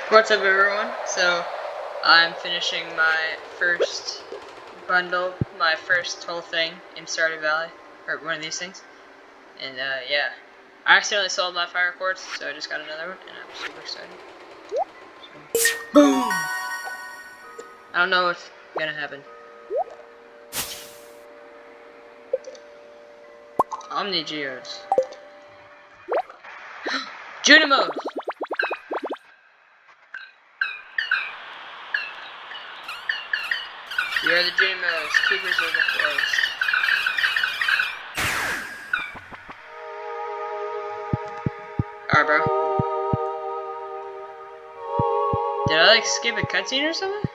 What's up, everyone? So, I'm finishing my first bundle, my first whole thing in Stardew Valley, or one of these things. And yeah, I accidentally sold my fire quartz, so I just got another one, and I'm super excited. So, boom! I don't know what's gonna happen. Omni Geodes. Junimos! We are the Junimos, keepers of the forest. Alright, bro. Did I like skip a cutscene or something?